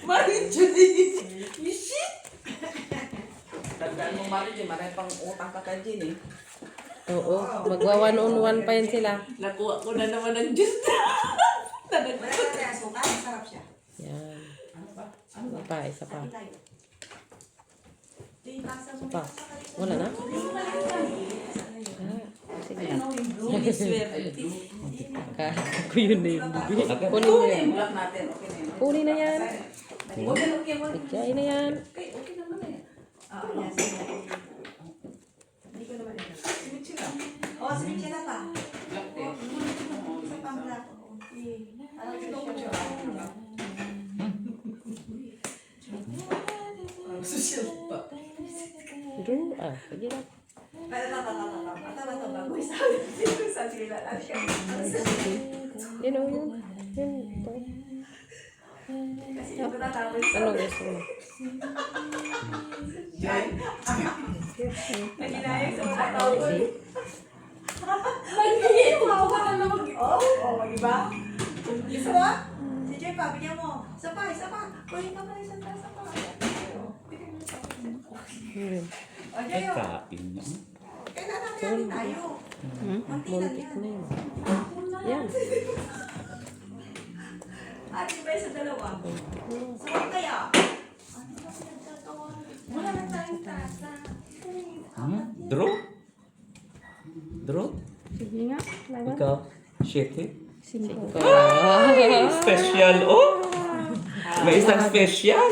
Marin Judy. You shit. Tandaan mo, Marin Judy, marami pang utang ka kay Jean eh. Oo, magwa 1-on-1 pa yan sila. Nakuha ko na naman ng juice. Wala ka tayo asukal, sarap siya. Yan. Ano ba? Isa pa, isa pa. Tayo. Isa pa. Wala na? Sige na. Blue swear. Kaya ko yun eh. Kunin mo yan. Bulak natin, okay na yun. Kunin na yan. Okay, okay, okay. Bigay na yan. Okay, okay naman eh. Yes. Hindi ko naman ito. Simitsi lang. Oh, si Michelle pa. Black tea. Sa pang-black. Ano ito ko siya? Social pa. Drew, sige na. Bago sa sila. Yun o yun. Yun. Kasi yung natatawid Ano gusto mo? naginayang sa mga tawid. Nagigit mo ako na naman. Oh, mag-iba? Isa ba? Si Joy pa, bigyan mo. Isa pa. Kuhin ka pa rin sa pa. Yun. O, Joy, o. Kain niya. Kailangan natin tayo. Konti lang Muntik na yan. yun. Yan. Ating ba sa dalawa? Sarap kaya? Ano ba pinagtatawa? Wala na tayong tasa. Draw? Draw? Sige nga, laban. Ikaw? Shit. Special, oh! May isang special.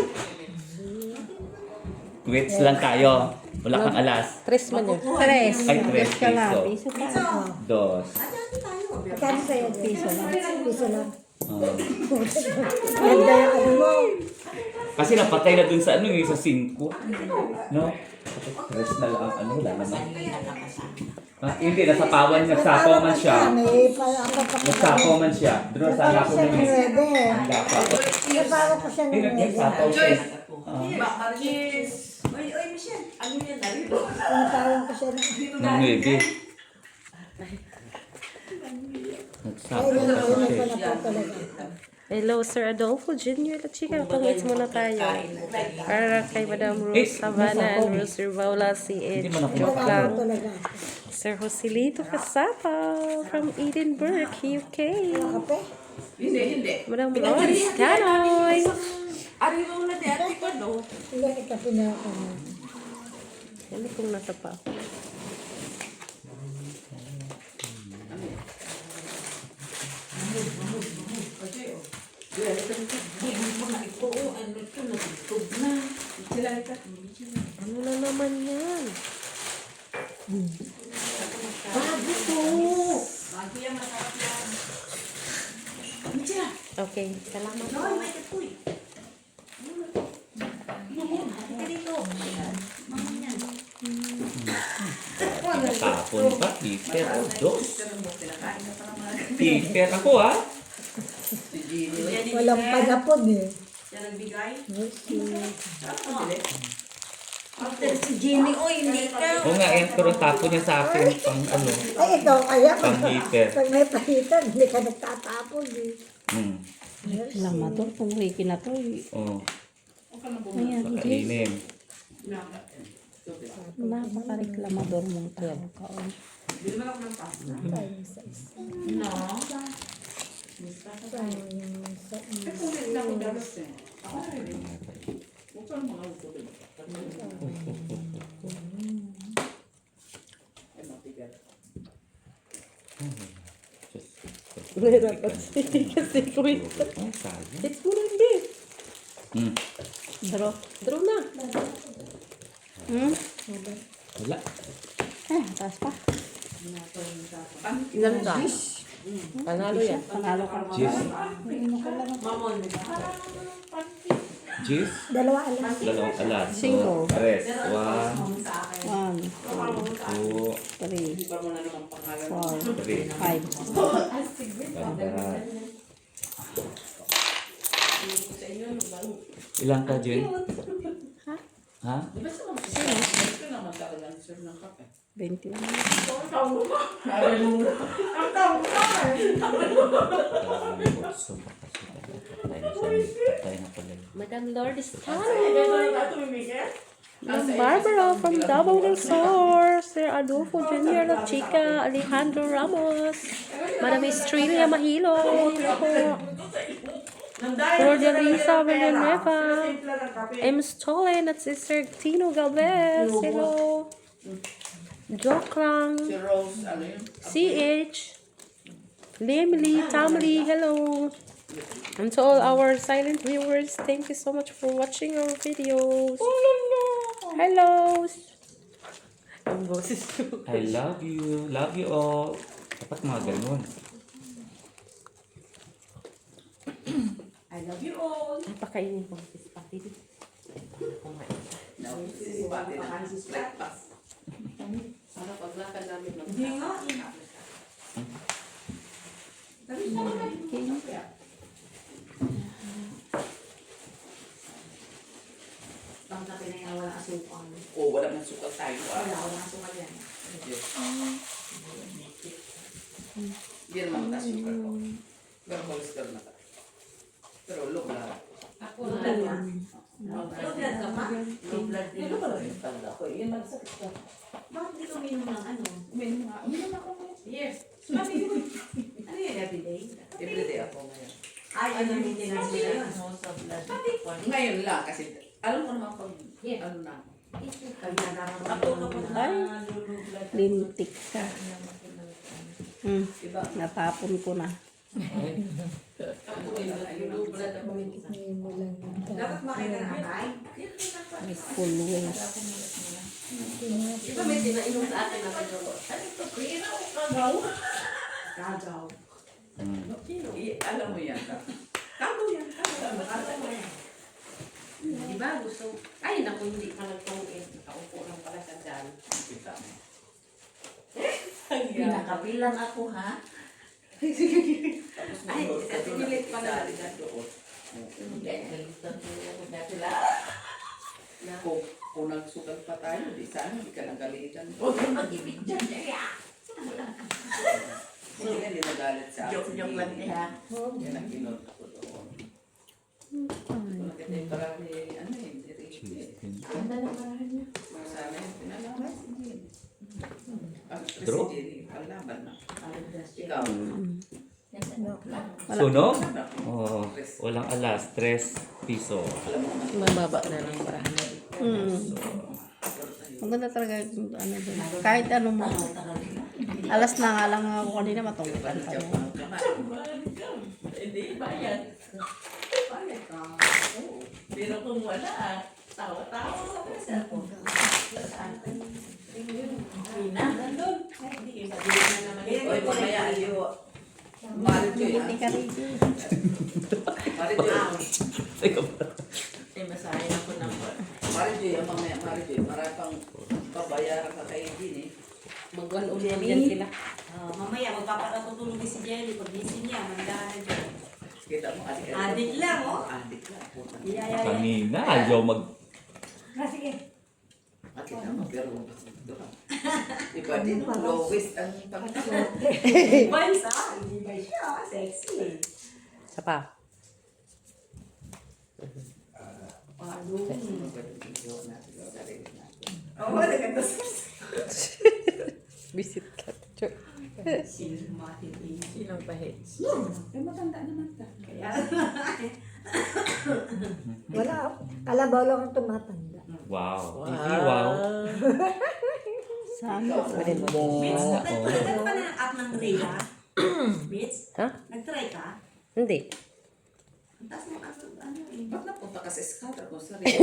Quits lang tayo. Wala kang alas. 3 man yun. Tres. Ay, tres Ka lang. piso. Piso pa. So, Dos. ano tayo? Magkano sa'yo? Piso lang. Piso lang. Ah. Ganda yung ano mo. Kasi napatay na dun sa ano yung sa 5. No? Tres na lang. Ano, wala naman. Hindi, nasapawan. Nagsapaw man siya. May parang ako pa. Nagsapaw man siya. Doon sa Parang lako siya na ng rede. Ang lako. Parang ko siya ng rede. Nagsapaw siya. Cheers. Oy, Michelle. Ano yan? Narito. Parang ko siya ng Nang webe. Nagsapaw siya. Hello, Sir Adolfo Jr. La Chica. Pangits muna tayo. Para kay Madam Rose Savannah and Rose Rivaula CH. Joke lang. talaga. Sir Joselito Casapa from Edinburgh, UK. Kape? Hindi. Madam Loris Canoy. Arriba mo na di ate ko, no? Hindi, kape na ako. Ano kung nasa pa ako? Ano na naman yan? Bago to. Bago yan, masarap yan. Michelle. Okay, salamat. Noy, may kapoy. Halika dito. Mama yan. Tapon pa. Peter. Oh, dos. Peter ako, ha? Walang pagapod eh. Yan nagbigay. After si Jenny, hindi ka. Oo nga, yan. Pero tapon niya sa akin. Pang ano. Ay, ikaw kaya. Pang-heater. Pag may pahitan, hindi ka nagtatapon eh. Lamator, pumuliki na to eh. Oo. Ayan, Kainin. napaka-reklamador mong tao kaon. Bili mo lang ng pasta. No. Eh, kulit na ako dalos eh. Ako rin. Huwag ka mga ulit. Ay, matigas. Nahirapan kasi kuwit. Ang sayang. It's mo lang din. Draw na. Wala. Taas pa. Ilan ka? Panalo yan. Panalo ka. Jis. Mamon. Jis. Dalawa alas. Dalawang alas. Cinco. Pares. 1, 1, 2, 3, Di ba mo na naman pangalan? 4, 3. 5. Ganda. Sa inyo, nagbago. Ilang ka, Jen? Ha? Di ba sa mga gusto naman talaga ang serve ng kape? 21. Ang taong mo. Ang taong mo. So, Patay na pala yun. Madam Lourdes Tano. Ito may Michelle? Ma'am Barbara from Davao del Sur, Sir Adolfo Jr. La Chica, Alejandro Ramos, Madam Estrella Mahilo, hello po. Claudia Risa Villanueva, M. Stolen at Sister Tino Galvez, hello. Joke lang, Si Rose, ano yun? CH, Limly, Tamly, hello. And to all our silent viewers, thank you so much for watching our videos. Hello! Ang boses ko. I love you. Love you all. Dapat mga ganun. I love you all. Napakainin ko si Spaghetti. Si Pati na breakfast. Sana paglakad namin ng Hindi nga. Dali na lang. Bang na pinaya wala asukal. Oo, wala nang sukat tayo. Wala asukal yan. Hindi naman mataas yung ko. Pero cholesterol na tayo. Pero low blood. Ako na yan. Low blood ka pa? Low blood din. Ano pala yung tanda ko? Yan magsakit ka. Bakit di ka uminom ng ano? Uminom ako ngayon. Yes. Ano yun everyday? Everyday ako ngayon. Ay, ano yung maintenance nila yun? Ngayon lang kasi alam ko naman pag ano na ako. Pag nararamdaman mo na low blood. Lintik ka. Diba? Natapon ko na. Ako yung low blood ako. Dapat makita na ay. Full waste. Diba may tinainom sa akin na kayo? Ano ito? Kaya ako kagaw. Kagaw. Alam mo yan ka. Kago yan. Kago mo yan. Diba gusto? Ay, naku, hindi pa nagtungin. Nakaupo lang pala sa dyan. Kita mo. Pinakabilan ako ha? Ay, pinilit pa na. Kung nagsugal pa tayo, di sana, di ka nagalitan. Huwag kang mag-ibig dyan. Hindi ka din nagalit sa akin. Joke lang niya. Yan ang kinot ko doon. Kung nakita yung parang ano yun, direct eh. Sana yung pinalaman. Ang Draw? presidente, palaban na. Ikaw. Sunog? Oh, walang alas. 3 piso. Mababa na lang ba? Maganda talaga yung ano doon. Kahit ano mo. Alas na nga lang ako kanina matungkutan pa niya. Hindi, bayad. Bayad ka. Oo. Pero kung wala, tawa-tawa sa cellphone. Ina, nandun. Hindi kayo sabihin na naman. Oy, mamaya aliyo. Marjo yan. Hindi ka rin. Marjo. Teka ba? Ay, masahin ako ng Marjo yan, mamaya Marjo. Marami pang babayaran ka kayo din eh. Magwan-ulian yan sila. mamaya, magpapatutulog din si Jelly. Pag gising niya, mandahan dyan. Kita mo, adik. Adik lang, oh. Adik lang. Puta. Kanina, ayaw mag... Sige. Kita mo, pero iba din, lowest ang pagkakot. Bansa, hindi ba siya? Sexy. Isa pa. Oo, naganda sa Visit ka. Sinong pahits? Eh, matanda naman ka. Kaya, Wala. Kalabaw lang ang tumatanda. Wow. Hindi wow. Sana. Bits, nagtry ka na ng app ng Rhea? Bits? Ha? Nagtry ka? Hindi. Ang taas ng app ng ano eh. Ba't napunta ka sa scatter kung sarili ka?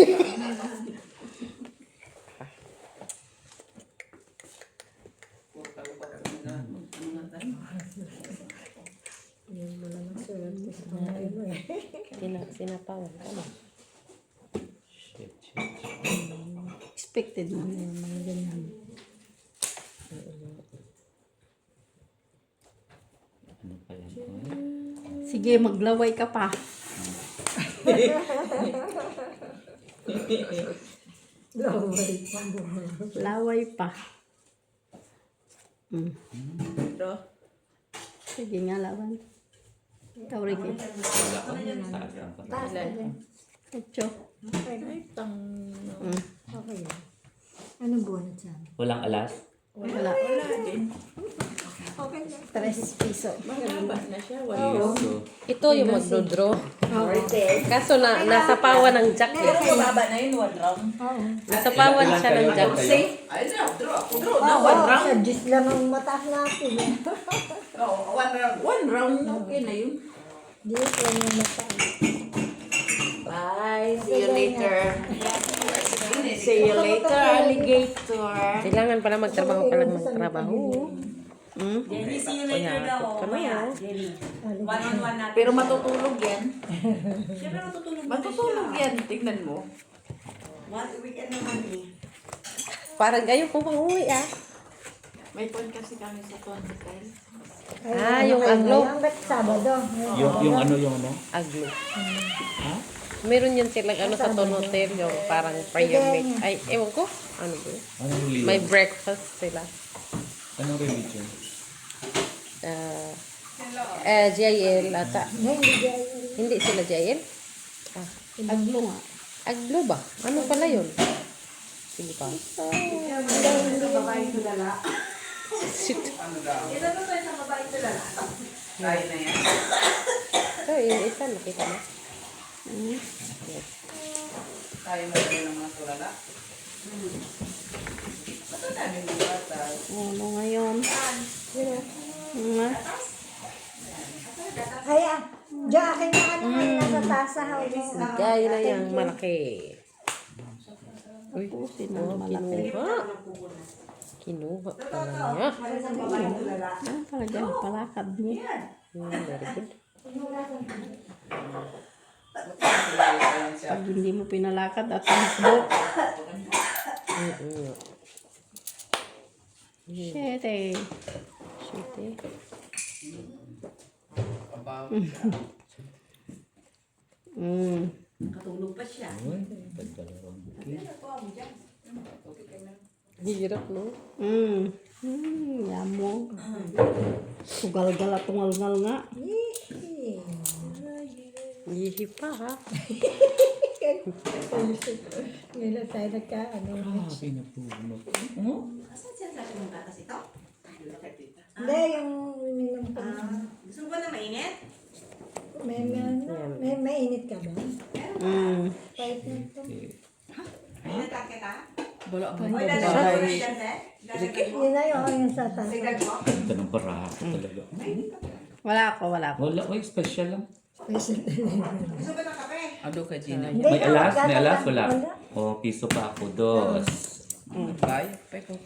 Purta ko pa kami na. Ano nga tayo? Sinapawan ka na. Shit. Expected mo yung mga ganyan. Ano pa yan? Sige, maglaway ka pa. Laway pa. Ito. Sige nga, lawan. Ikaw, Ricky. Wala ko. Taas lang pa. Taas ka dyan. 8. Okay. Anong bonus yan? Walang alas? Wala. Okay lang. 3 piso. Piso. Ito yung magdodraw. Oo. Kaso nasa pawan ng jack eh. Mababa na yun, 1 round. Oo. Nasa pawan siya ng jack. Ay, draw ako. Draw Oo, na, 1 round. sa Diyos lang ang mataas natin. Oo, 1 round. 1 round, okay na yun. Diyos lang ang mataas. Bye. See you later. See you later, alligator. Kailangan pala magtrabaho ka lang magtrabaho. Jenny, see you later daw. Mamaya. Jenny. One-on-one natin. Pero matutulog yan. Siyempre matutulog mo na Matutulog siya. yan. Tignan mo. One weekend naman eh. Parang gayon kung pang-uwi ah. May point kasi kami sa Tontical. Yung aglo. Yung Sabado. Yung ano? Aglo. Ha? Meron yan silang ano sa Tonotel, yung parang prayer meet. Ay, ewan ko. Ano ba yun? Anong religion? May breakfast sila. Anong religion? JL ata. Hindi dyan. Hindi sila JL? Aglo nga. Aglo ba? Ano pala yun? Sige pa. Babae tulala. Shit. Ito to tayo sa babae tulala. Kaya na yan. Ito, yung isa, nakita mo. Kaya mo rin ng mga tulala. Ba't ang dami mga bata? Ano ngayon? Kaya, diyan akin na ano kayo nasa tasa. Gaya na yung malaki. Uy, Pusin na malaki. Kinuha pala niya. Talaga, palakad niya. Very good. Pag hindi mo pinalakad at takbo. Shit eh. Shit eh. Katulog pa siya. Pagdalawang bukid. Hirap, no? Yamo. Sugal-gal at tungal-ngal nga. Hihi pa, ha? Ngayon tayo nagka, ano. Grabe na puno. Asan siya sa akin gatas ito? Hindi, yung uminom ko. Gusto mo ba na mainit? May mainit ka ba? Pahit na ito. Mainit ka kita? Wala pa. Oy, dala mo na dyan, eh. Lalagay mo. Yun na yung sa tasa. Sigad mo. Ganda ng baraha talaga. Wala ako. Wala, oy, special lang. Gusto ba ng kape? Ado ka, Gina. Hindi, May alas? May gata- alas? Wala. wala. O, piso pa ako. Dos. Bye.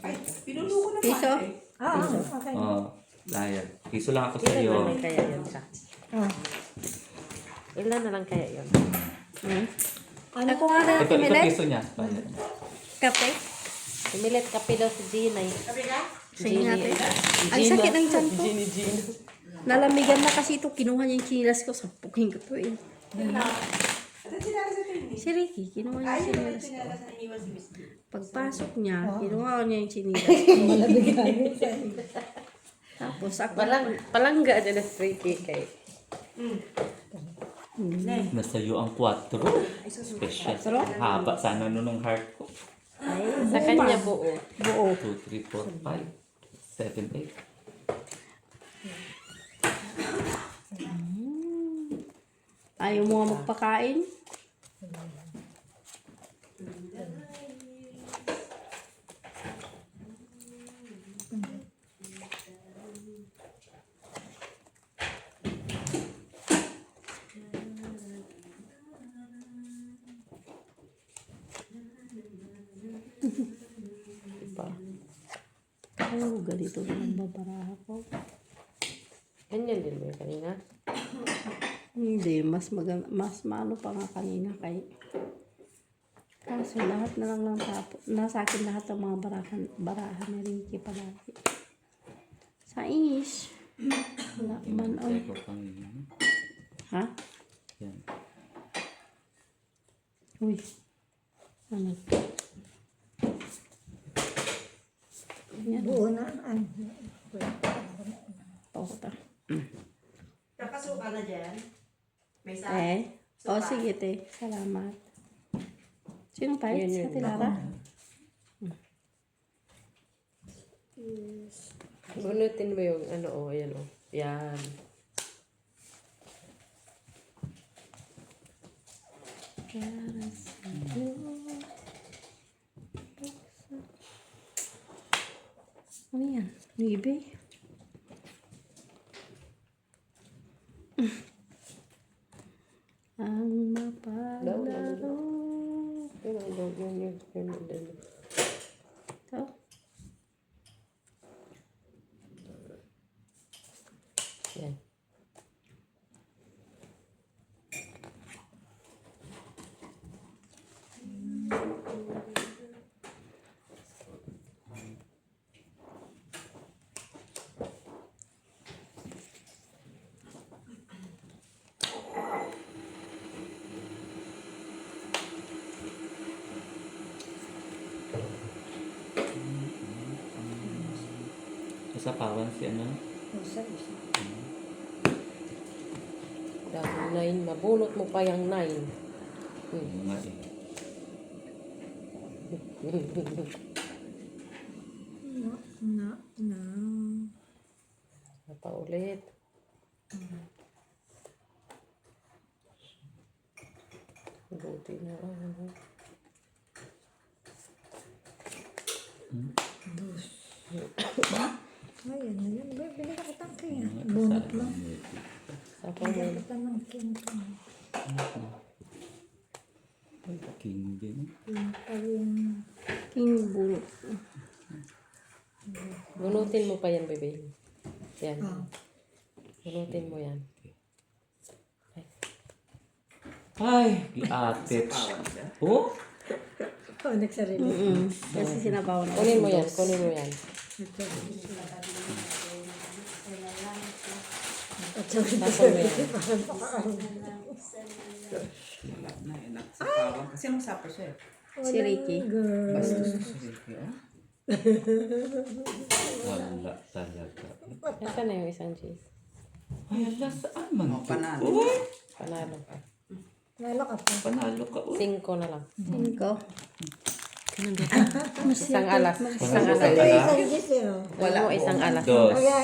Ay, pinuluko na Piso? pa. eh. Okay. O, layag. Piso lang ako sa Ilan iyo. na lang kaya yun sa? Ilan na lang kaya yun? Ako nga na Ito pimilit. piso niya. Bayad. Kape. Pimilit kape daw si Gina eh. Kape ka? Sige natin. Ang sakit ng tiyan ko. Nalamigan na kasi ito. Kinuha niya yung chilas ko. Sampukin ko to eh. Asan sinara sa ito? Si Ricky, kinuha niya Ay, yung yun naman chilas ko. sinara sa iniwan si Miss D. Pagpasok niya, kinuha ko niya yung chinilas. Tapos ako, Palangga dyan na freaky kay. Nasa iyo ang 4. Special. Haba sana nun ng heart ko. Sa kanya buo. buo. 2, 3, 4, 5, 7, 8. Ayaw mo nga magpakain. Diba? Oh, ganito naman babaraha ko. Ganyan din ba yun kanina? Hindi, mas maano pa nga kanina kay. Kaso lahat na lang tapo. Nasa akin lahat ng mga barahan ni Ricky palagi. Sa ish. Wala man oy. Ito kanina. Ha? Yan. Uy. Ano? Yan. Buo na. Oh, ta. Kapasukan na dyan? May isa? Sige, te. Salamat. Sinong pahit? Sa Tilara? Bunutin mo yung ano, ayan o. Yan. Para sa'yo. Ano yan? Nibe? Ang mapaglaro. Yun. Ito. Yan. Kasapawan si ano? Dahil 9, mabunot mo pa yung 9. Oo nga eh. Pa ulit. Buti na ano. Ayan na yun. Bili ka kitang kaya. Bunot lang. Sapa Bili mo. kita ng king-king. King din. King bulot. Bunutin mo pa yan, bebe. Yan. Bunutin mo yan. Ay, giatit. Oh? Oh, nagsarili. Kasi sinabawan ko. Kunin mo yan, kunin mo yan. Sapa mo yan. Kasi anong supper siya? Si Ricky. Bastos si Ricky, oh. Wala talaga. Nasaan na yung isang cheese? Ay, ala, saan man? Oh, panalo. Uy! Panalo ka. Nalo ka pa. Panalo ka. Uy! 5 na lang. 5. Isang alas. Isang Panalo ka alas. pala. Isang gis eh, oh. Wala mo isang alas. Dos. Kaya.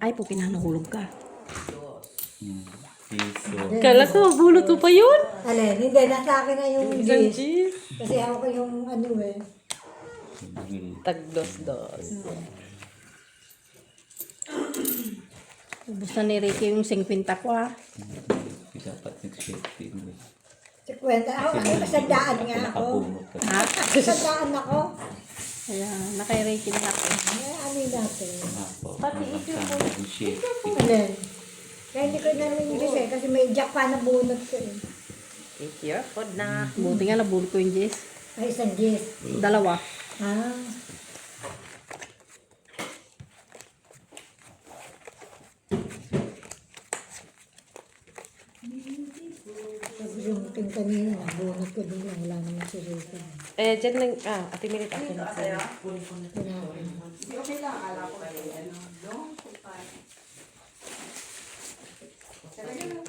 Ay, po pinanahulog ka. Piso. Kala ko, bulot mo pa yun. Alin, hindi. Nasa akin na yung Isang gis. cheese. Kasi ako yung ano eh. Tagdos-dos. Ubus na ni Ricky yung 50 ko, ha. Dapat nag-shifting. Sa kwenta, sandaan nga ako. Nakabunot ka. Ha? Sandaan ako. Kaya, nakay Ricky na ako. Ay, ano yung natin? Pati ito po. Shifting. Alin? Kaya hindi ko na rin gis eh. Kasi may jack pa na bunot ko eh. Eat your food na. Buti nga nabulot ko yung Jess. Ay, isang gis. 2. Ah. Tapos yung king kanina, nabunot ko din lang. Wala naman si Rita. Dyan lang. Ate Milit ako. Okay lang, akala ko ay ano. Long kupay. Talaga lang.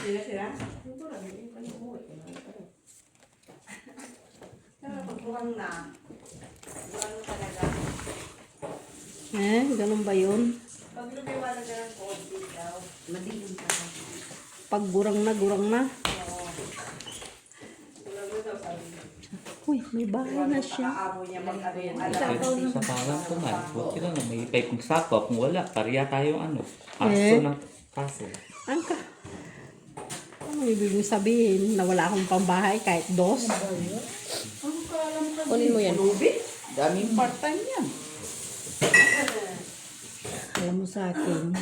Sila? Pero pag buwang na, buwang talaga. Ganun ba yun? Pag lumiwanag ka ng konti daw, madilim ka na. Pag gurang na. Uy, may bahay na siya. Amo niya mag-ano yung Sa parang ko man. Buti lang, may type ng sakop. Kung wala, pariya tayo ano. Aso ng kaso. Angka. Ano ibig sabihin na wala akong pambahay kahit 2? Kunin mo yan. Daming part-time yan. Alam mo sa akin.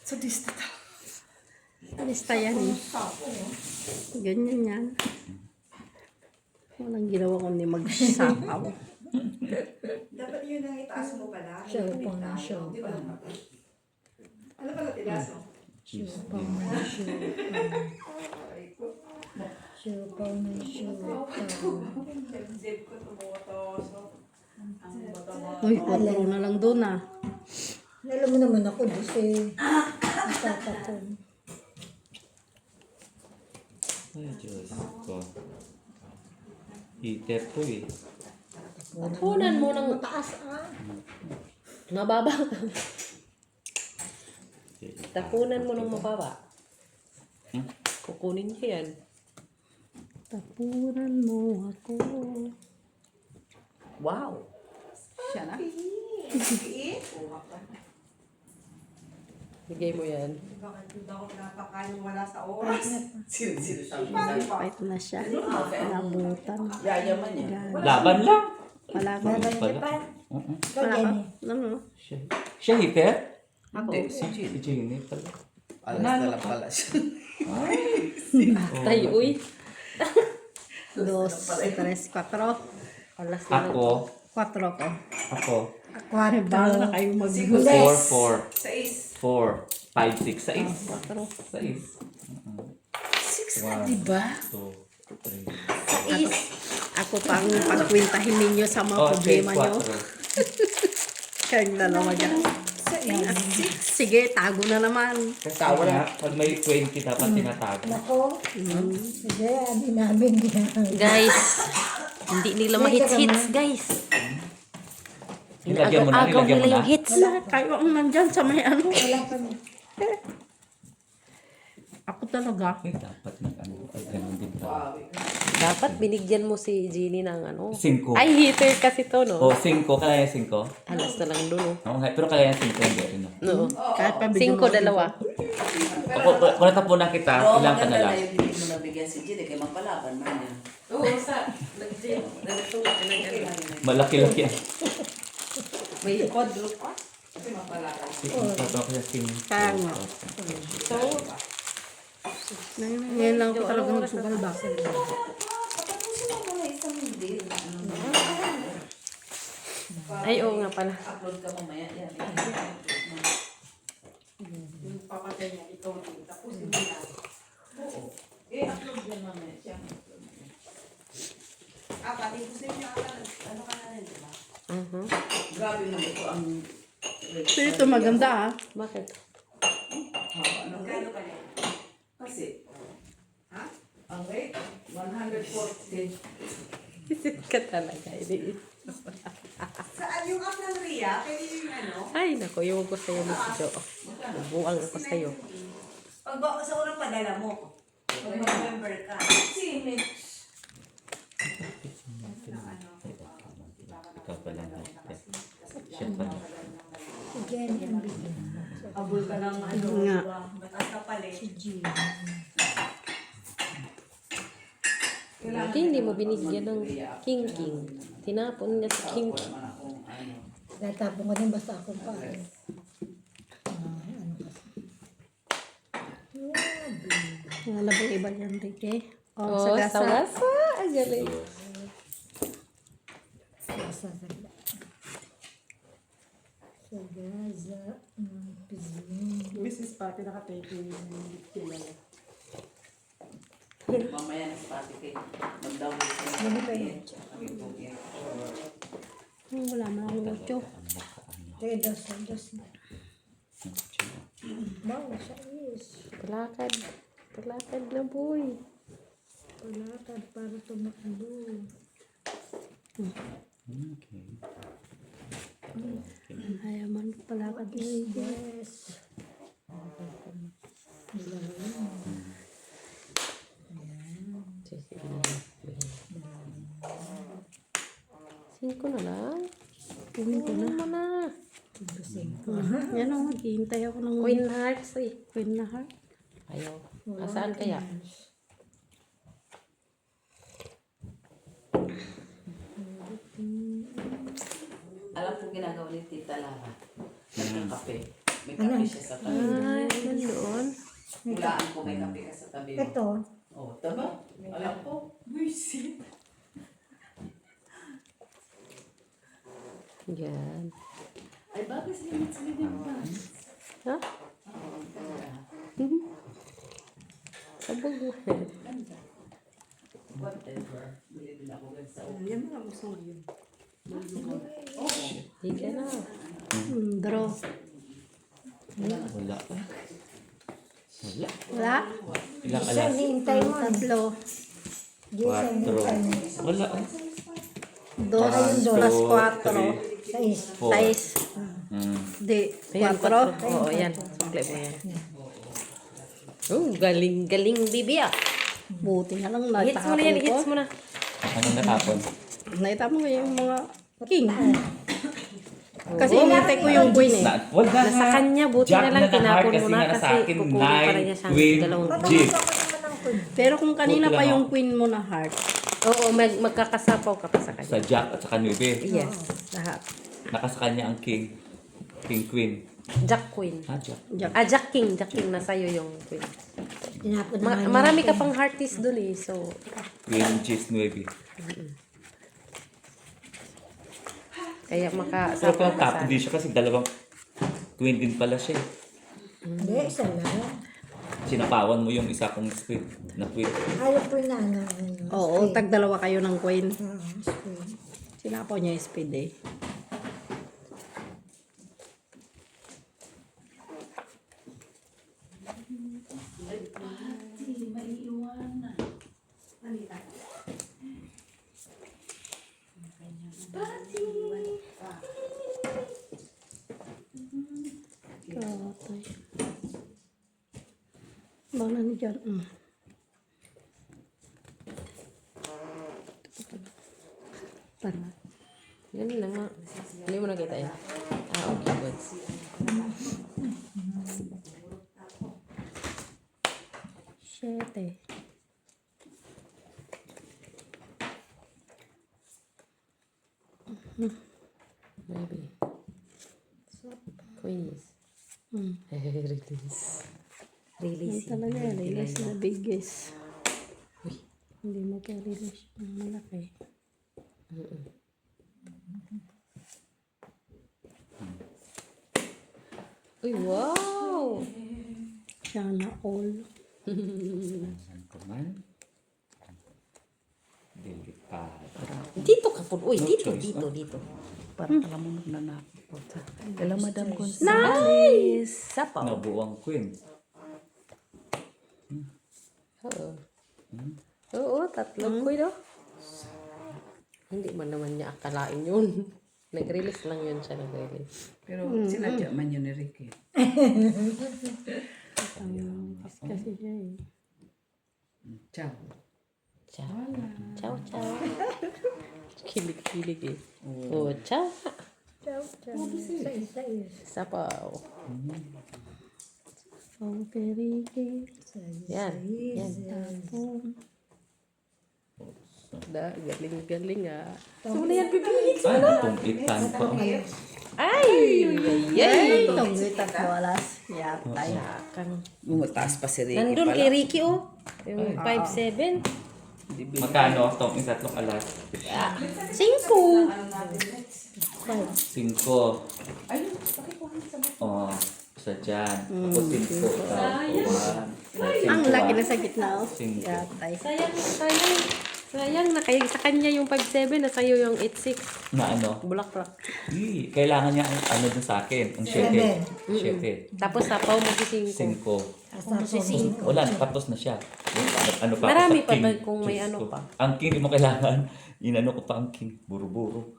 Sa digital. Lista yan eh. Ganyan yan. Walang ginawa kundi magsapaw. Dapat yun ang itaas mo pala. Show pa. Di ba? Ano pala tinaas mo? Show pa. Siupaw na siupaw. Zip ko tumutoso. Ang bato mo. Uy, 4 na lang doon ah. Alam mo naman ako, kasi natatapon. Ay, Diyos ko. Heater to eh. Tapunan mo ng Mataas mababa. Tapunan mo ng mababa. Kukunin ko yan. Tapunan mo ako. Wow. Siya na. Bigay mo yan. Bakit hindi ako napakain wala sa oras? Sino sabi Fight na siya. Nabutan. Yayaman niya. Laban lang. Wala ka. Pala. Wala ka. Ano? Siya heater? Hindi, si Jin. Si Jenny pala. Alas na lang pala siya. Tayo, uy. 2, 3, 4. Alas na lang. Ako. 4 ko. Ako. Bahala na kayo mag 4, 4. Sais. 4, 5, 6, 6. 4. 6. 6 na, diba? 2, 3. Ako pang pagkwintahin ninyo sa mga problema nyo. Kaya na naman yan. Sige, tago na naman. Kasi wala. Pag may 20, dapat tinatago. Nako. Sige, hindi namin yan. Guys, hindi nila ma-hits-hits, guys. Nilagyan mo na, Agaw nilagyan mo nila na. yung hits. Kayo ang nandyan sa may ano. Wala pa na. Ako talaga. Eh, dapat nag-ano. Ay, ganun din pala. Dapat binigyan mo si Jeannie ng ano. 5. Ay, heater kasi to, no? O, 5. Kaya 5. Alas na lang doon, no? Okay, pero kaya 5 hindi rin. No? No. Kahit pa 5, bigyan mo. 2. Kung natapunan kita, Oo, ilang ka na maganda lang. na yung hindi mo nabigyan si Jin. Kaya mapalaban man niya. Oo, sa nag-Jin. Malaki-laki yan. May quadruple pa. Kasi mapalaban. Kaya nga. Ngayon lang ako talaga nagsugal ba? Patapusin mo muna isang hindi. Ay, oo nga pala. Upload ka mamaya. Yan. Yung papatay niya, ikaw din. Tapos hindi na. Oo. Upload yan mamaya. Siya ang upload niya. Pati ko sa inyo, ano ka na rin, diba? Grabe mo ito ang... So ito maganda ah. Bakit? Ano Magkano ka niya? Kasi, ang rate, 140. Isip ka talaga. Saan yung app ng Ria? Pwede yung ano? Ay, nako, yung ko sa'yo, Miss Jo. Buang ako sa'yo. Pag sa unang padala mo, pag mag-member ka, Simit. Ikaw pala na. Siya pala. Si Jenny ang bigyan. abol ka ng ano, Nga. diba? Mataas ka pala Si eh. G. Buti hindi mo binigyan ng King. Tinapon niya sa King. Tatapon ko din basta akong pa. Ano kasi. Wala bang iba yan, Ricky? Oh, sa sa gasa. wasa. Ang galing. Sa Gaza. Sa Gaza. Pizin. Mrs. Pati nakatake yung kilala. Mamaya na sa pati kayo. Mag-download ka na. Ano pa yun? Wala man akong mucho. Kaya dos na. Wow, sa is. Palakad. Palakad na, boy. Palakad para tumakbo. Okay. Ayaw man palakad na rin. Yes. Singko na lang. Kunin ko na. Ano mo na? Yan o, maghihintay ako ng Queen Hearts eh. Queen na heart. Ayaw. Asaan kaya? Alam ko ginagawa ni Tita Lara. Nagkakape. May kape siya sa tabi. Ay, ganoon. Hulaan ko may kape ka sa tabi mo. Ito. Oh, tama. Alam ko. Buisit. Yan. Ay, bakit sila ba? Ha? Oo, ang ganda. Sabog mo. Whatever. Bili din ako gan sa Yan mo na gusto mo yun. Hindi ka na. Draw. Wala. Wala. Wala? Ilang Isa alas? hinihintay mo. Tatlo. Isa hinihintay mo. Wala. Dos Ayun, plus two, cuatro. Sais. Four. Sais. Di, Ayan, cuatro. Oo, yan. Sukli mo yan. Oh, galing-galing, bibi ah. Buti na lang Hits mo na yan, hits mo na. Anong natapon? Naitapon ko yung mga king. Kasi inintay ko yung queen eh. Wala nga. Nasa kanya, buti Jack na lang na tinapon heart mo kasi na nga kasi sa akin, kukunin pa rin niya nine, siyang queen, dalawang G. Pero kung kanina Buti pa lang yung ako. queen mo na heart. Oo, magkakasapaw ka pa sa kanya. Sa Jack at saka 9. Yes, lahat. Nakasa kanya ang king. King queen. Jack Queen. Ha, Jack? Jack King. Jack King, nasa iyo yung Queen. Tinapon na nga niya. Marami ka pang hearties dun eh, so... Queen, G, 9. Kaya Pero makasapaw kung ka top, sa... hindi siya kasi dalawang queen din pala siya. Hindi, isa lang. Sinapawan mo yung isa kong queen na queen. Ayaw po na ano. Oo, tag-dalawa kayo ng queen. Oo, spade. Sinapaw niya yung speed eh. Katay. Bala ni dyan. Tara. Yan lang nga. Hindi mo nakita yan. Ah, okay, good. Siyete. Maybe. Queens. Hmm. Release. Hindi Release. talaga. Release na biggest. Hindi mo pa release yung malaki. Uy, wow! Sana all. Saan ko man? Delikado. Dito ka po. Uy, No dito, choice, dito, no? dito. Parang alam mo magnanakot po. Kala Madam Gonzales. Nice! Sapaw. Nabuang queen. Oo. Oo, tatlong queen, no? Hindi man naman niya akalain yun. Nag-release lang yun siya, nag-release. Pero sinadya man yun ni Ricky. Kasi siya eh. Ciao. Ciao. Ciao, ciao. Kilig-kilig eh. Oh, ciao. Ciao, ciao. Sais. Sapaw. Okay, Ricky. Yan. Yan. Galing-galing ah. So, na yan, bibihin. Ay, itong itan pa. Ay! Yay! Itong witat walas. Yatay. Kang Bumutaas pa si Ricky nandun pala. kay Ricky oh. Yung 5'7". Magkano itong tatlong alas? 5. 5. Oh, isa dyan. Ako 5. Ang laki na sa gitna oh. Cinco. Yatay. Sayang. Sayang na kay sa kanya yung 5'7", na sa'yo yung 8'6". Na ano? Bulaklak. Kailangan niya ang ano dun sa akin. Ang 7. Tapos sapaw mo si 5. 5. Wala, tapos na siya. Ano pa? Marami ako sa pa king. ba kung may Diyos ano ko. pa? Ang king, di mo kailangan. Inano ko pa ang king. Buro-buro.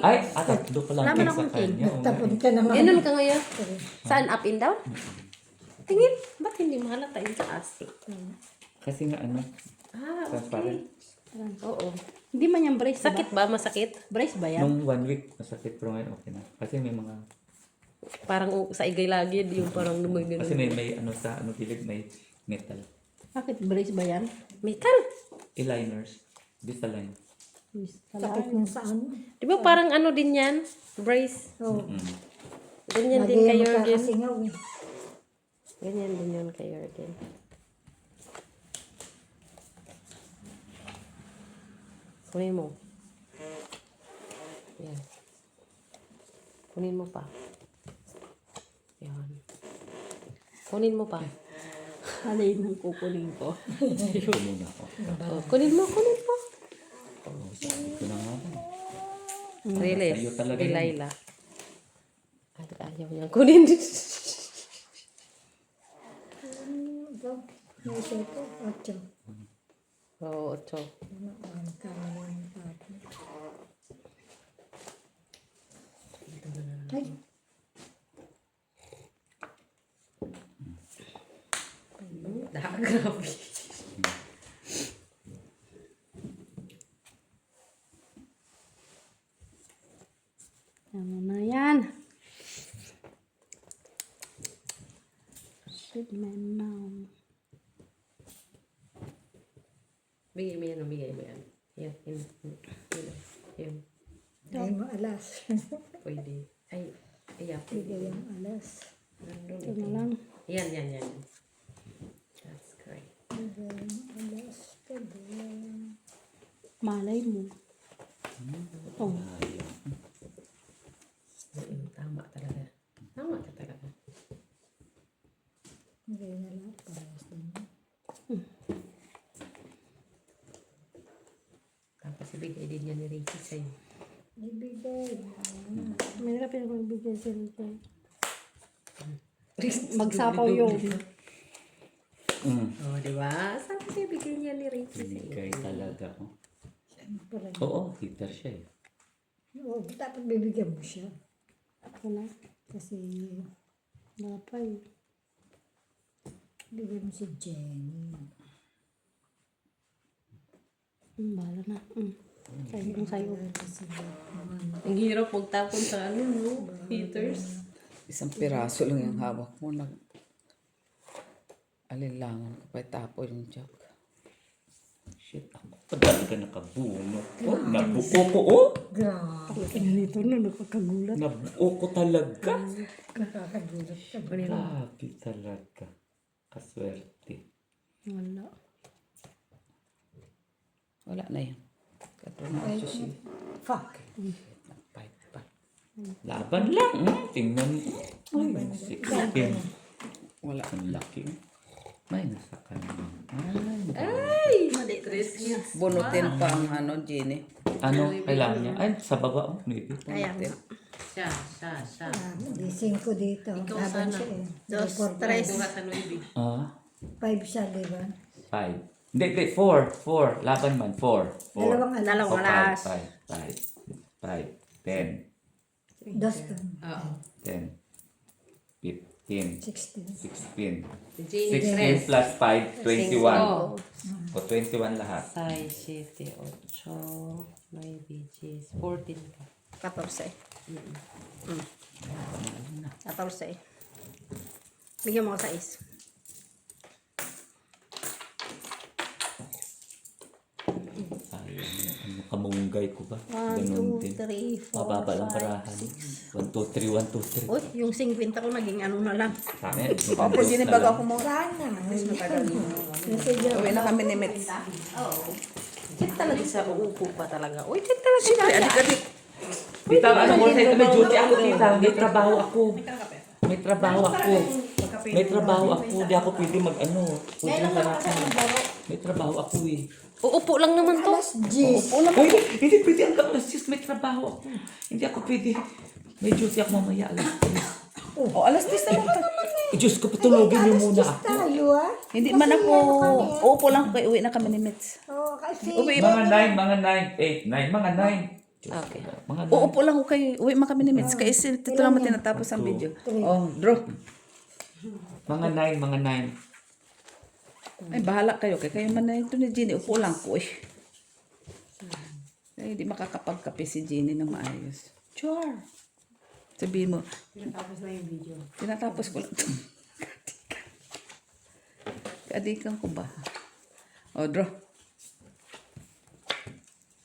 Ay, tatlo pa lang Wala man king sa akong king. kanya. Tapon ka naman. Ganun ka ngayon? Saan? Up and down? Tingin. Ba't hindi mahalata yung taas? Kasi nga ano, Ah, transparent. oo. Hindi man yung brace, diba? Sakit ba? Masakit? Brace ba yan? Nung 1 week, masakit pero ngayon okay na. Kasi may mga, Parang sa igay lagi, yung parang lumagano. kasi may ano sa ano gilid, may metal. Bakit brace ba yan? Metal. Eliners. Visalign. Sakit yung sa ano. Di ba parang ano din yan? Brace. Oo. Ganyan din kay Jurgen. Magkakasingaw eh. Ganyan din yun kay Jurgen. Kunin mo. Yan. Kunin mo pa. Yan. Kunin mo pa. Alin ang kukunin ko. Ito muna ako. Oh, kunin mo. Oh, ito na nga ba? Riles. Sa'yo talaga yun. Delilah. At ayaw niyang kunin. Ito, may isa ito, 8. Oo, 8. Ang kama ng tapo. Ay, Grabe. Ano na yan? Shit, man, now. Bigay mo yan. Yan. ay mo alas. Pwede. Ay, Bigay yung alas. Nandun Ito na lang. Yan. That's great. Bigay yung alas. Bigay. Malay mo. Oh, Tama talaga. Tama ka talaga. Bigay na lahat. Parehas din. Tapos ibigay din niya ni Ricky sa'yo. Ibigay. may kapit magbigay sila tayo. Magsapaw yun. Oh, di ba? Sabi siya, bigay niya ni Ricky sa'yo. Binigay talaga. Oh. Siyempre. Oo, hitter siya eh. Oo, dapat bibigyan mo siya. Ako na. Kasi Napay. bigyan mo si Jenny. Bala na. Sa'yo yung sa'yo. Kasi Ang hirap magtapon sa no? Heaters. Isang piraso lang yung hawak mo. Alinlangan ka pa tapo yung job. Shit, ako pa talaga nakabunot. Oh, nabuo ko, oh. grabe. Ganito na, nakakagulat. Nabuo ko talaga. Nakakagulat ka. Grabe talaga. Kaswerte. Wala. Wala na yan. Katulad na siya. Fuck. Fight pa. Laban lang. Tingnan mo. Ay, 16. Wala. Ang laki. May nasa kanya. Ay, malitres niya. Bunutin pa ang ano, Jenny. Ano, kailangan niya? Ay, sa baba. Oh, maybe. Ayan. Siya. Di 5 dito. Laban siya eh. Dos, Report tres. Buka sa Louis. Ah, 5 siya, di ba? 5. Hindi, 4. Laban man, 4. Dalawang alas. Dalawang alas. 5. 10. Dos ka. Oo. 10. 15. 16. 16. Jenny 16 plus 5, 21. Oh. O, 21 lahat. 6, 7, 8, 9, 10, 14 ka. 14. 14. Bigyan mo ko 6. Ano, kamunggay ko ba? 1, Ganun 2, din. 3, 4, Mababa lang 5, parahan. 6. 1, 2, 3, 1, 2, 3. Uy, yung 50 ko naging ano na lang. Sa akin, Opo, Jenny, bago ako mo. Sana. Uwi na kami ni Mets. Check talaga sa uupo pa talaga. Uy, check talaga siya. Adik-adik. Tita, ano mo sa ito? May duty ako, tita. May trabaho ako. May trabaho ako. May trabaho ako. Di ako pwede mag-ano. Pwede lang sarapin. May trabaho ako eh. Uupo lang naman to. Uy, hindi pwede hanggang alas 6. May trabaho ako. Hindi ako pwede. May duty ako mamaya alas 10. O, alas 10 na lang. Diyos ko, patulogin niyo muna ako. Tayo ah. Hindi man ako, uupo lang ako, uwi na kami ni Mets. Oo, kasi Uwi, Mga 9, 8, 9, mga 9. Okay. Mga 9. uupo lang ako kayo, uwi man kami ni Mets. Kaya ito lang mo tinatapos ang video. Oh, draw. Mga 9, mga 9. Ay, bahala kayo. Kaya kayo man na ito ni Jenny, upo lang ko eh. Ay, hindi makakapagkape si Jenny ng maayos. Sure. Sabihin mo. Tinatapos na yung video. Tinatapos ko lang ito. Kadikan ko ba? O, draw.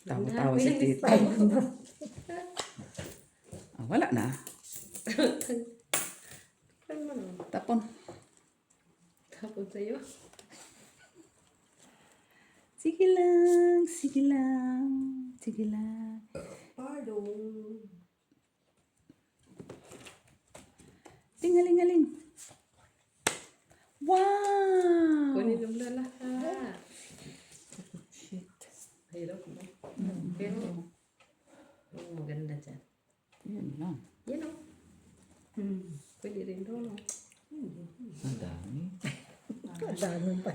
Tawa-tawa si Tita. Ah, wala na. Tapon. Tapos sa'yo. Sige lang, sige lang, sige lang. Pardon. Tingaling-aling. Wow! maganda dyan? Yun lang. Yan o. Pwede rin doon o. Ang dami. Ang dami pa.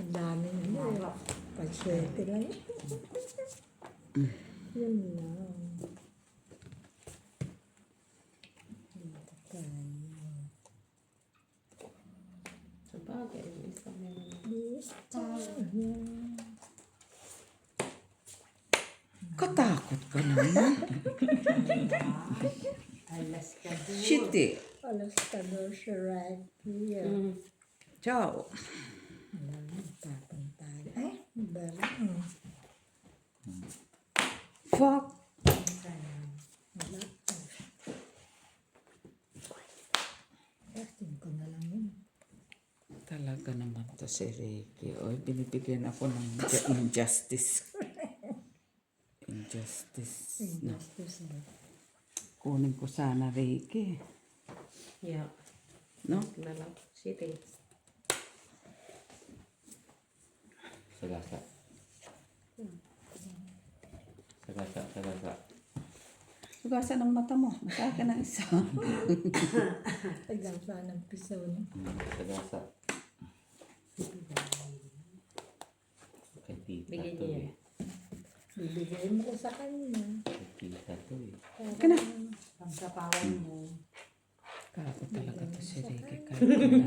Ang dami na. Panswerte lang. Yun lang. Sa bagay, isa meron. Katakot ka naman. Alas ka doon. Shit eh. Alas ka daw siya right here. Ciao. Tapang tayo. Ay, bala. Fuck. Testing ko na lang yun. Talaga naman to si Ricky. Oy, binibigyan ako ng injustice. Injustice. No. Kunin ko sana Ricky. Yeah. No? Nalang. Sitting. Sagasa. Sagasa, sagasa. Sugasan ang mata mo. Sa akin ang isa. Tagal pa ng piso. Sagasa. Kay tita Bigyan to niya. eh. Bibigay mo ko sa kanya. Kay tita to eh. Kana. Pagkapawan mo. Kako talaga to si Ricky. Kahit ano,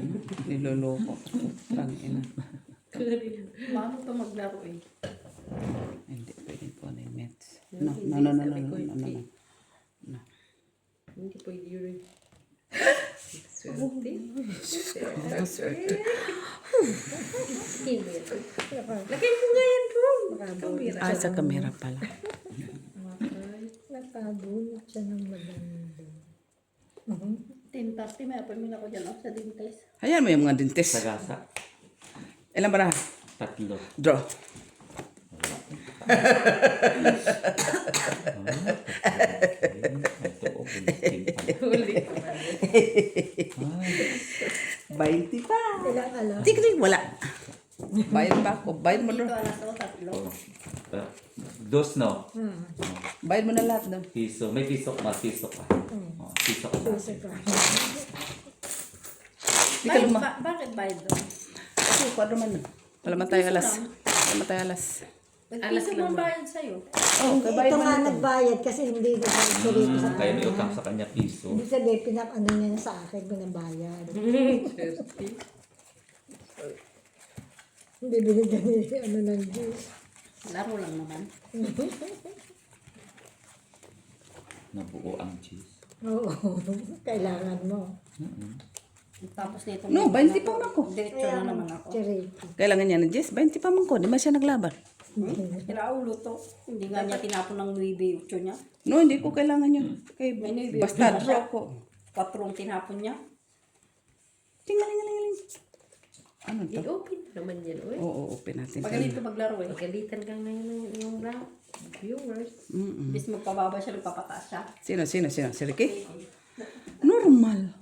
niloloko ko. Lang ina. Paano pa maglaro eh? Hindi pwede po na yung meds. No, no, no, no, no, no, no, no. No. Hindi pwede yun. Swerte. Swerte. Lagay mo nga yan doon. Kamera. Ah, sa camera pala. Nakabunot siya ng maganda. 10:30 may appointment ako dyan sa dentist. Hayaan mo yung mga dentist. Sagasa. Ilan ba na? 3. Draw. Ito o, bulitin pala. Huli. 20 pa. Ilang alam? Tignan, wala. Bayad pa ako. Bayad mo Dito na. alas o, 3. Dos no? Bayad mo na lahat doon. Piso. May piso ka. Piso ka. Oh, piso ka. Di ka luma. Bakit bayad doon? Kasi, kwadro man. Wala man tayo alas. Wala man tayo alas. Nagpiso mo bayad sa'yo. Oo, Ito kabayad mo nga na to. nagbayad kasi hindi ko sa sa Kaya may utang sa kanya piso. Hindi sabihin, ano niya na sa akin, binabayad. Hindi binigyan niya ano ng juice. Laro lang naman. Nabuo ang cheese. Oo, kailangan mo. Tapos nito. No, 20 pa man ko. Diretso na naman ako. Charity. Kailangan niya ng Jess. 20 pa man ko. Di ba siya naglaban? Kiraulo to. Hindi nga niya tinapon ng 9-8 niya. No, hindi ko kailangan yun. Kay, May basta draw ko. 4 tinapon niya. Tingaling. Ano to? I-open naman yan. Uy. Oo, open natin. Pag ganito maglaro eh. Pagalitan ka ngayon yung viewers. Bis magpababa siya, magpapataas siya. Sino? Si Ricky? Normal.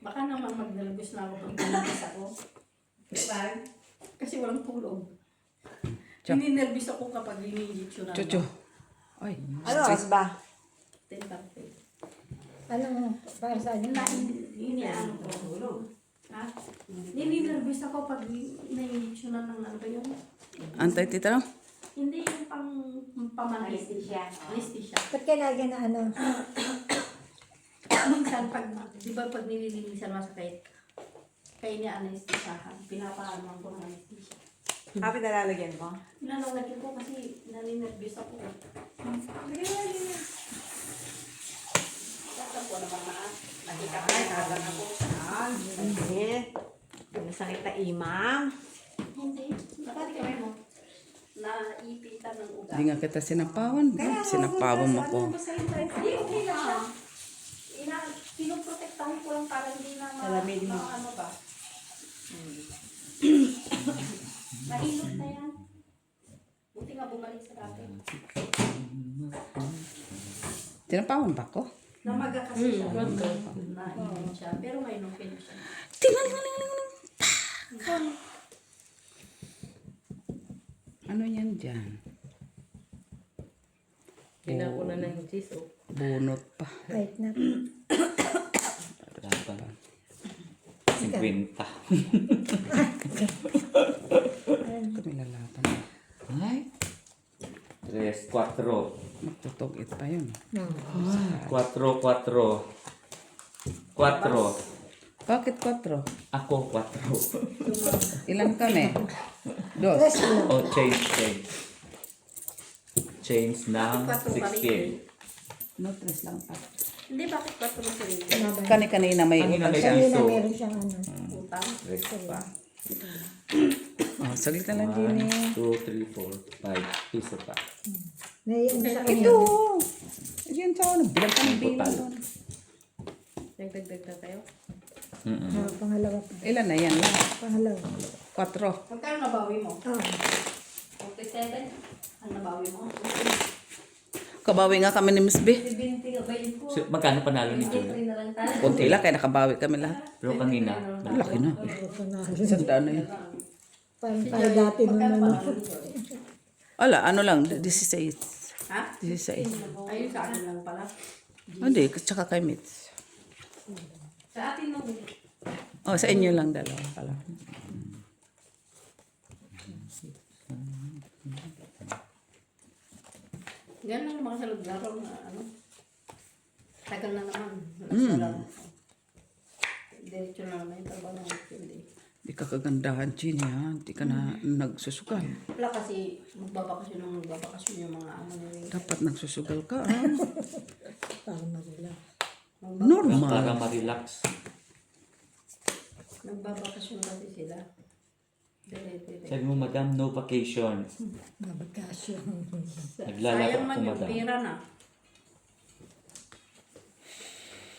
Baka naman magdalagos na ako pag ikalagos ako. Kasi walang tulog. Tiyo. Ninervous ako kapag ini-injection na. Chucho. Ay, Ano oras ba? 10:30. Ano, para sa inyo? Ano ko. Ha? Ninervous ako pag na-injection na ng ano ba yun? antay tita no? Hindi yung pamanay. Anesthesia. Ba't kailangan na ano? Minsan pag, di ba pag nililinisan masakit, kaya niya anesthesiahan. Pinapaano ko ng anesthesia. Happy na lalagyan mo? Pinalagyan ko kasi naninervous ako. Tatap ko naman na. Nakikakain ako. Hindi. Masakit na imam. Hindi. Nakati kami mo. Naipitan ng ugat. Hindi nga kita sinapawan. Sinapawan mo ko. Hindi, okay na siya. Pinoprotektahan ko lang para hindi na Salamin mo. ano ba. Nahilot na yan. Buti nga bumalik sa dati. Sinapawan ba ko? Namaga kasi siya. Na-inom siya. Pero ngayon okay na siya. Ano yan dyan? Kinako na ng cheese, oh. Bunot pa. Kahit na. Laban. 50. Kami lalaban. Ay. 3, 4. Magtutugit pa yun. No. 4, 4. 4. Bakit 4? Ako, 4. Ilan kami? Dos. Tres lang. Oh, change. Change ng 16. No, 3 lang pa. Hindi, bakit 4 mo sarili? Kanina may Kanina may Kanina piso. meron siyang ano. Utang. 3 pa. Oh, saglit na lang, Jenny. 1, 2, 3, 4, 5. Piso pa. May yung sa Ito! Yan sa ano, bilang ka ng bilang doon. Nagdagdag na tayo. Pangalawa pa. Ilan na yan? Pangalawa. 4. Magkano nabawi mo? Ah, 47. Ang nabawi mo? Kabawi nga kami ni Miss B. 70 gabayin ko. So, magkano panalo ni Julie? 23 na lang tayo. Kunti lang, kaya nakabawi kami lahat. Pero kanina, Laki na. Isang daan na yan. tayo dati nung ano. Wala, ano lang, 16. Ha? 16. Ayun sa akin lang pala. Hindi, tsaka kay Mitz. Sa atin nung Oh, sa inyo lang dalawa pala. Yan lang naman sa lugar na ano. Tagal na naman. Wala. Diretso na naman yung trabaho ng hindi. Di ka kagandahan, Chin, ha? Di ka na nagsusugal. Wala kasi magbabakasyon yung mga amo nila. Dapat nagsusugal ka, ha? Para marila. Normal. para ma-relax. Nagbabakasyon kasi sila. Dire-dire. Sabi mo, madam, no vacation. Nabagkasyon. Naglalaro Sayang ako, man yung madam. pera na.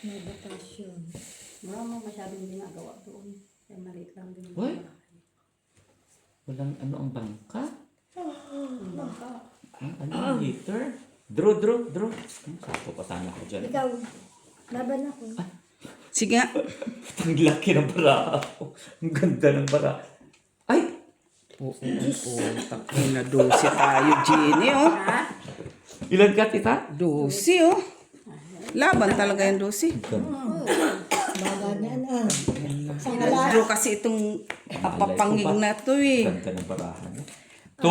Nabagkasyon. Wala mo masyadong ginagawa doon. Kaya maliit lang din. yung What? bahay. Walang ano ang bangka? Baka. Ano ang heater? Draw. Sako pa sana ako dyan. Ikaw, laban ako. Sige nga. Ang laki ng bara ako. Ang ganda ng bara. Ay! Takay na 12 tayo, Jenny, oh. Ha? Ilan ka, tita? 12, oh. Laban talaga yung 12. Baga niya na. Pero kasi itong papapanging na to, eh. Ganda ng barahan. 2,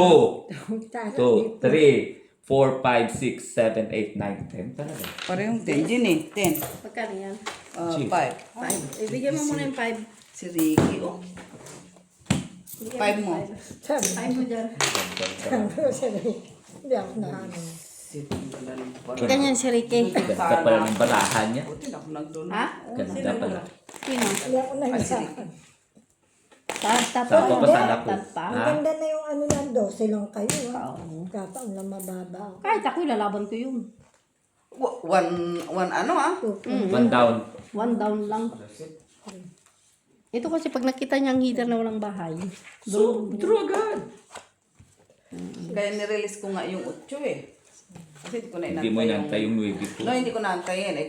2, 3, 4, 5, 6, 7, 8, 9, 10 talaga. Parehong 10, Jenny. 10. Pagkano yan? 5. 5. Ibigyan mo muna yung 5. Si Ricky, oh. 5 mo. 5 mo dyan. Hindi ako na ano. Ganyan si Ricky. Ganda pala ng barahan niya. Buti na ako nagdoon. Ha? Ganda pala. Sino? Hindi ako na isa. Tapa. Sako pa sana po. Tapa. Ang Ha? ganda na yung ano lang, 12 lang kayo. Kataon lang mababa. Kahit ako, lalaban ko yun. One ano, ah? 1 down. 1 down lang. Ito kasi pag nakita niya ang heater na walang bahay. So, draw agad. Kaya nirelease ko nga yung 8, eh. Kasi hindi ko na Hindi mo inantay yung 9 No, hindi ko naantayin, eh.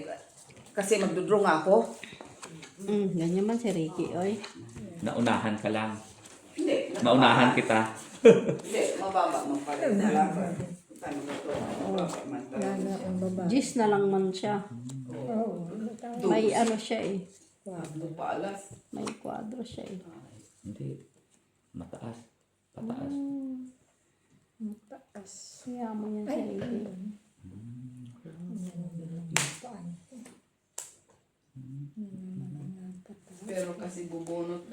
Kasi magdodraw nga ako. Ganyan man si Ricky, oy. Naunahan ka lang. Hindi. Maunahan kita. Hindi, mababa man pala. Paano ba ito? Mababa man pala. Wala na akong baba. Gis na lang man siya. Oo. May ano siya eh. Ano pa alas? May kwadro siya eh. Hindi. Mataas. Pataas. Taas. Kaya mo yan si Ricky. Pero kasi bubunot,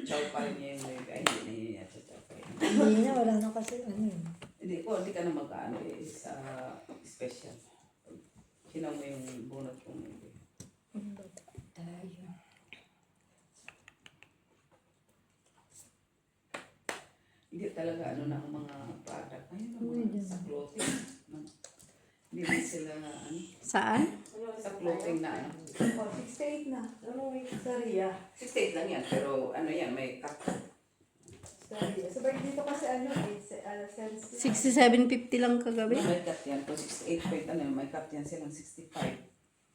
chow pa rin niya yung leg. Ay, hindi niya chow pa rin. Hindi na, wala na kasi ano yun. Hindi ka na mag-ano eh, sa special. Sinaw mo yung bunot kong leg. Hindi talaga ano na ang mga product. Ayun ang mga sa clothing. Hindi na sila ano. Saan? Sa clothing na ano. 68 na. Ano may Saria? 68 lang yan, pero ano yan, may cut. Saria. So, bakit dito kasi ano eh, sense. 67.50 lang kagabi. May cut yan. Kung 68 point ano, may cut yan silang 65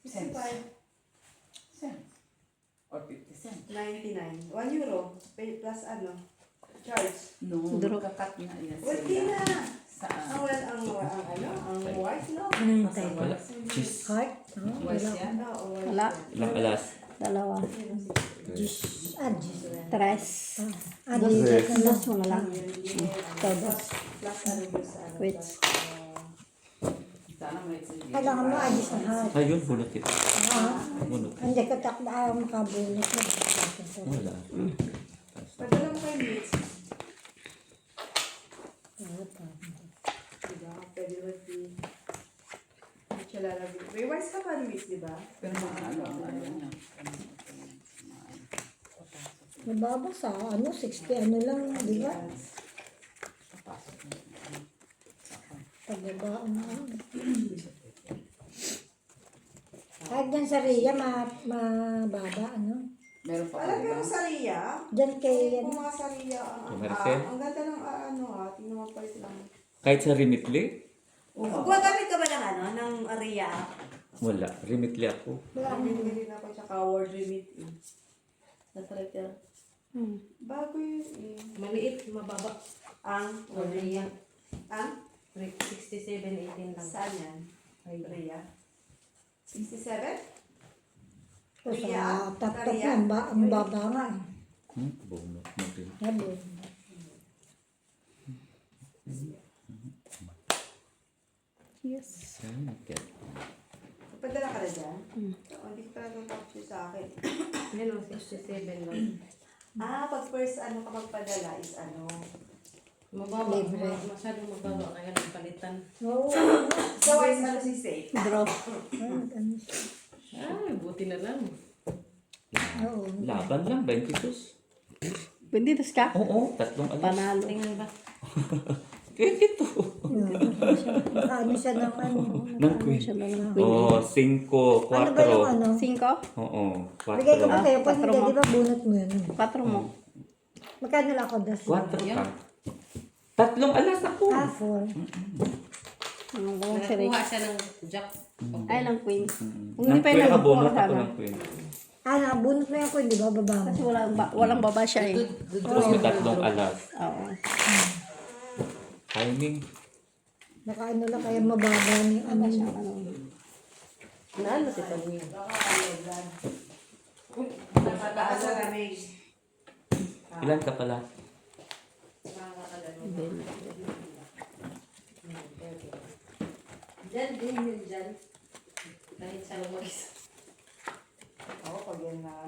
cents. 65. Cents. Or 50 cents. 99. 1 euro. Pay plus ano? Charge. No, Draw. kakat na yan Wala sila. na. Saan? Ang ano, ang white Ano yung tayo? Wala. Cheese. Heart? Oh, wala. Wala. Ilang alas? Dalawa. Jis. Tres. Dos. Dos mo na lang. Todos. Wait. Sana may sige. Kailangan mo adjust na heart. Ayun, bunot kita. Bunot. Hindi ko takda makabunot na. Wala. Padala mo kay Mitch. Diba? Pwede ba si... Mitch lalagay. May wise ka pa ni Mitch, diba? Pero mga ano yan. Mababa sa 60 lang, di ba? Pagaba kahit dyan sa Rhea, mababa, ano? Meron pa Alam ba? mo sa Ria? Dyan kay, Kung mga sa Ria, Maricel? ang ganda ng tingnan mo pa lang. Kahit sa Remitly? Gumagamit ka ba ng ng Ria? Wala. Remitly ako. Hindi na ako sa Coward Remit. Natry ka. Bago yun eh. Maliit, mababa. Ang Ria. Ang? 67-18 lang. Saan yan? Ria? 67? o sa tapat ang baba nga. Bunot mo din. Sabi. Yes. Padala ka na dyan? Hindi ko talaga tapos sa akin. Yan o, 67 lang. Pag first ka magpadala is Mababa. Libre. Masyadong mababa kaya ng palitan. Oo. so wise si safe. Draw. Ano siya? Ay, buti na lang. Oo. Laban lang, 22. Pwede ka? Oo, 3 alas. Panalo. Tingnan ba? 22. Ano siya ng ano? Ng queen. Siya na lang. Oo, 5, 4. Ano ba yung ano? 5? Oo, 4. Bigay ko pa sa'yo. Pag patro hindi, mo. di ba bunot mo yun? 4 mo. Magkano lang ako? 4 ka. 3 alas ako. 4. Ang gawang si Rick. Nakakuha siya ng jack. Ay, ng queen. Kung Ng hindi pa queen, yung nakabunot nagkuha ako sana. ng queen. Bunot mo yung ko, di ba? Baba mo. Kasi walang baba siya eh. Tapos may 3 alas. Oo. Timing. Baka ano lang kaya mababa ni ano. Naano si Tawin? Napataas sa ramig. Ilan ka pala? Diyan, din yun dyan. Kahit sa lumagis. Oo, pag yan na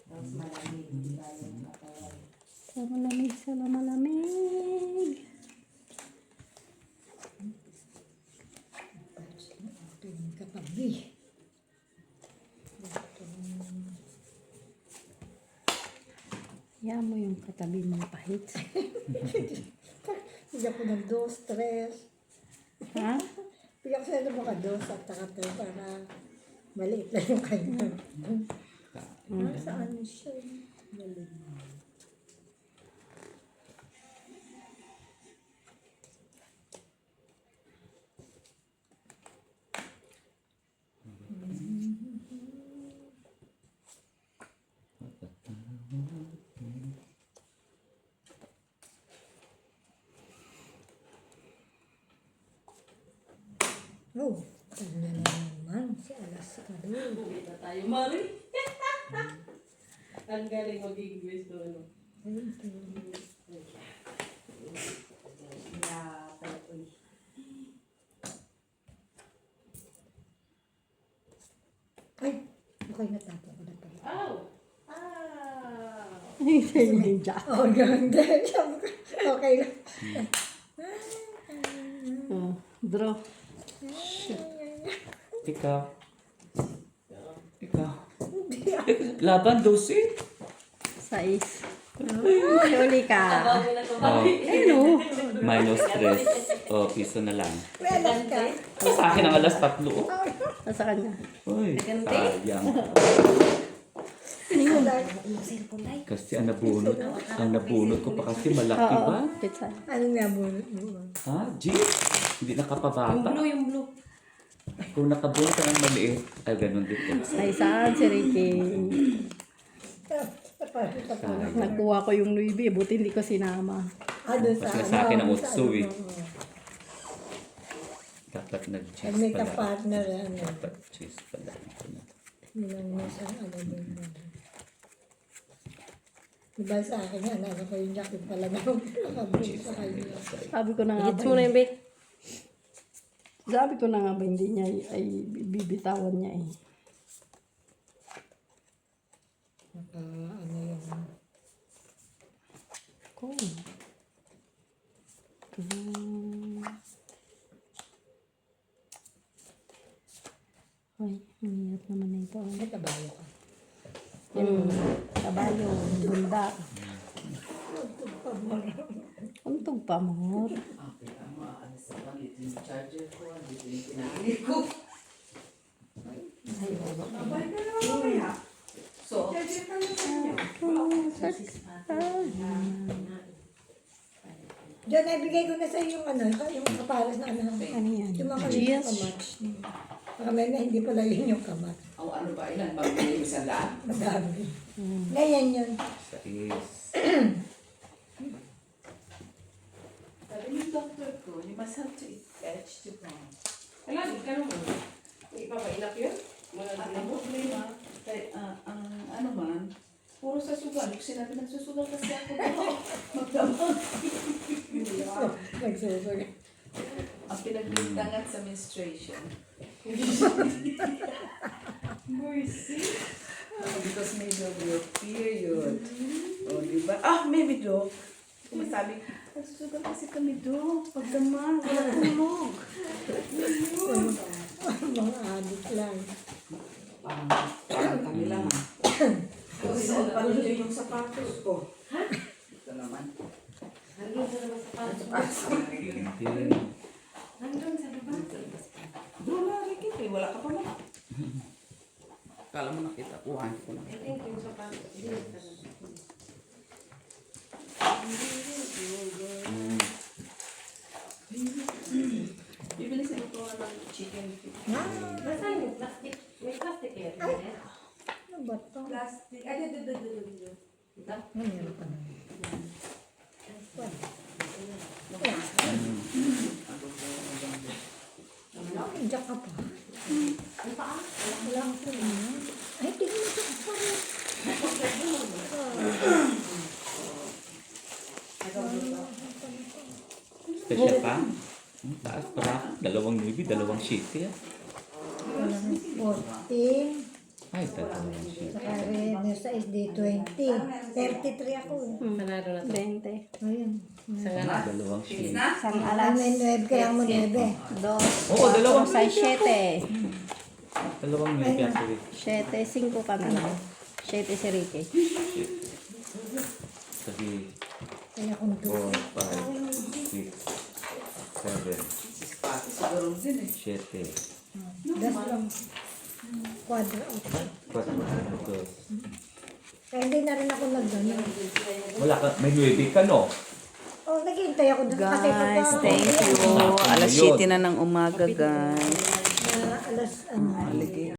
tapos malamig. Sa malamig, sa malamig. Katabi. Yan mo yung katabi mong pahit. Hindi ako nag-dos, stress. Ha? Hindi ako sa'yo mga dos at takatay para maliit lang yung kanya. Saan siya? Maliit. Oh, ano na naman si Alas Kado. Uwi na tayo, Mari. Ang galing mag-English doon. Ay, okay na tapo ko na pala. Ow! Hindi dyan. Oh, ganda. Okay lang. Draw. Ikaw. Laban, 12. 6. Huli ka. Oh, Ano? minus 3. Oh, piso na lang. May alas ka. Sa akin ang alas 3. Oh. Sa kanya. Uy, sayang. Kasi ang nabunot ko pa kasi malaki Oo. ba? Pizza. Ano nga bunot mo? Ha? G? Hindi nakapabata. Yung blue. Kung nakabunot ka ng maliit, ay ganun dito. Ay, saan si Ricky? Pakita ko. Nakuha ko yung Louis V, buti hindi ko sinama. Doon Mas na sa akin ang sa utso eh. oo. Dapat nag-cheese Pag may pala. ka-partner, Dapat cheese pala. nilangisan, din mo. Diba sa akin yan, ko yung jacket pala na nakabuli sa kanya. Sabi ko na nga Hits ba, mo na yun, be. sabi ko na nga ba, hindi niya ay bibitawan niya eh. Yun. Cool. Ay, ang hirap naman na ito. May kabayo ka. Kabayo, bunda. Untog pa mo. Okay, ang maalis sa bangit yung charger ko, dito yung pinahali ko. Abay ka na mamaya. So, Charger ka na sa inyo. Diyan, nabigay ko na sa yung yung kapares na Ano yan? Yung mga Cheers. kamatch. Kami na hindi pala yun yung kamat. ang ano ba, ilan bang binili sa daan? Madami. Ngayon yun. Sa is. Sabi ng doctor ko, you must have to eat vegetable. Kailan, ka naman. Ipapailap yun? Mga Ang ginamo. problema, ang ano man, puro sa sugal. Yung sinabi nagsusugal kasi ako dito. Magdamag. Nagsusugal. Ang pinagbintangan sa menstruation. Mercy. Because maybe of your period. O, diba? Maybe do. Sumasabi, nagsusugal kasi kami do. Pagdamag, wala tulog. Mga adik lang. Parang kami lang. Suot pa rin yung sapatos ko. Ito naman. Nandun sa naman sa paso. Nandun sa naman. Doon na, Ricky. Wala ka pa man. Kala mo nakita ko, hindi ko I think yung sapatos. Hindi ka na. Bibili sa ito ng chicken. Nasaan yung plastic? May plastic yan. Ano ba ito? Plastic. Ay, do. Ito? Meron pa na. Diyan ka pa. Ang paa? Wala akong problema. Ay, tingnan mo ito. Special pa. Ang taas para. Dalawang navy, dalawang sheet. Kaya. 14. Ay, dalawang sheet. Saka rin sa SD 20. 33 ako eh. Panalo na to. 20. Ayun. Sa nga. Dalawang sheet. Isang Ano alas. 9 kaya mo 9. Dos. Oo, dalawang Sa 7. Dalawang navy ako eh. 7, 5 ka na lang. 7 si Ricky. Sabi, Kaya kung 4, 5, 6, 7, Pati siguro din eh. 7, das lang. Quadro. 4, 2. Kaya hindi na rin ako nag-ganyan. Wala ka, may 9 ka no? Oh, naghihintay ako doon. Kasi Guys, pagka- thank you. Alas 7 na ng umaga, guys. Alas ano.